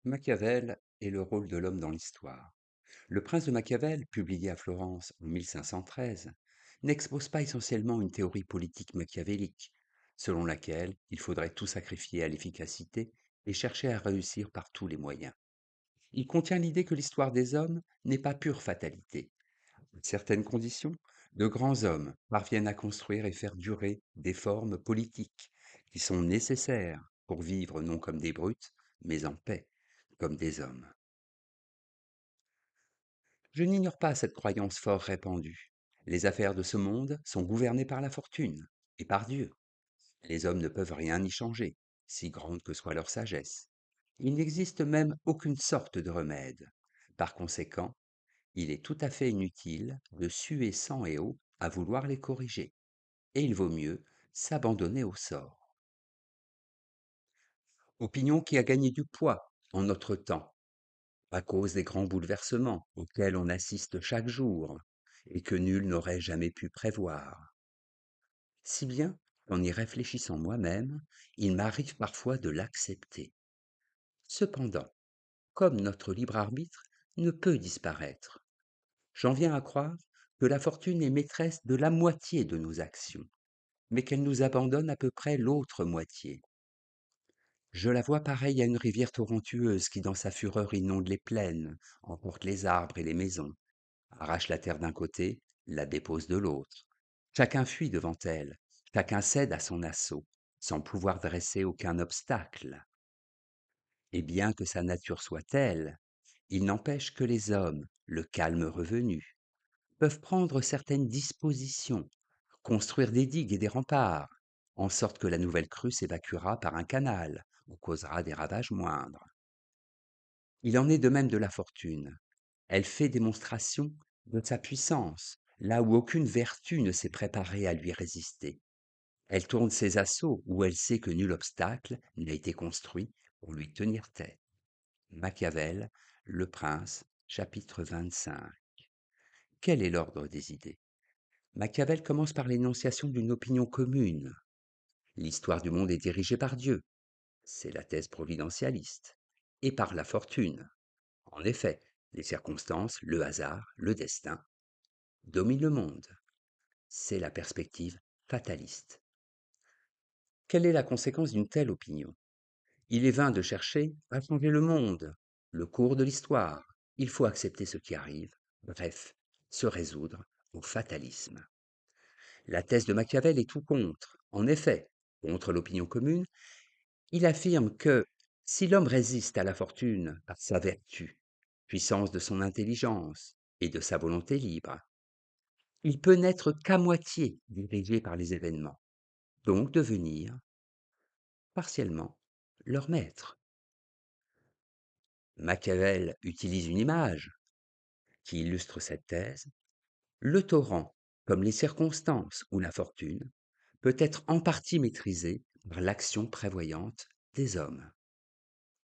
Machiavel et le rôle de l'homme dans l'histoire. Le Prince de Machiavel, publié à Florence en 1513, n'expose pas essentiellement une théorie politique machiavélique, selon laquelle il faudrait tout sacrifier à l'efficacité et chercher à réussir par tous les moyens. Il contient l'idée que l'histoire des hommes n'est pas pure fatalité. À certaines conditions, de grands hommes parviennent à construire et faire durer des formes politiques qui sont nécessaires pour vivre non comme des brutes, mais en paix, comme des hommes. Je n'ignore pas cette croyance fort répandue. Les affaires de ce monde sont gouvernées par la fortune et par Dieu. Les hommes ne peuvent rien y changer, si grande que soit leur sagesse. Il n'existe même aucune sorte de remède. Par conséquent, il est tout à fait inutile de suer sang et eau à vouloir les corriger, et il vaut mieux s'abandonner au sort. Opinion qui a gagné du poids en notre temps, à cause des grands bouleversements auxquels on assiste chaque jour et que nul n'aurait jamais pu prévoir. Si bien qu'en y réfléchissant moi-même, il m'arrive parfois de l'accepter. Cependant, comme notre libre arbitre ne peut disparaître, j'en viens à croire que la fortune est maîtresse de la moitié de nos actions, mais qu'elle nous abandonne à peu près l'autre moitié. Je la vois pareille à une rivière torrentueuse qui, dans sa fureur, inonde les plaines, emporte les arbres et les maisons, arrache la terre d'un côté, la dépose de l'autre. Chacun fuit devant elle, chacun cède à son assaut, sans pouvoir dresser aucun obstacle. Et bien que sa nature soit telle, il n'empêche que les hommes, le calme revenu, peuvent prendre certaines dispositions, construire des digues et des remparts, en sorte que la nouvelle crue s'évacuera par un canal, ou causera des ravages moindres. Il en est de même de la fortune. Elle fait démonstration de sa puissance, là où aucune vertu ne s'est préparée à lui résister. Elle tourne ses assauts où elle sait que nul obstacle n'a été construit pour lui tenir tête. Machiavel, Le Prince, chapitre 25. Quel est l'ordre des idées? Machiavel commence par l'énonciation d'une opinion commune. L'histoire du monde est dirigée par Dieu, c'est la thèse providentialiste, et par la fortune. En effet, les circonstances, le hasard, le destin dominent le monde, c'est la perspective fataliste. Quelle est la conséquence d'une telle opinion? Il est vain de chercher à changer le monde, le cours de l'histoire. Il faut accepter ce qui arrive, bref, se résoudre au fatalisme. La thèse de Machiavel est tout contre. En effet, contre l'opinion commune, il affirme que si l'homme résiste à la fortune par sa vertu, puissance de son intelligence et de sa volonté libre, il peut n'être qu'à moitié dirigé par les événements, donc devenir partiellement leur maître. Machiavel utilise une image qui illustre cette thèse. Le torrent, comme les circonstances ou la fortune, peut être en partie maîtrisé par l'action prévoyante des hommes.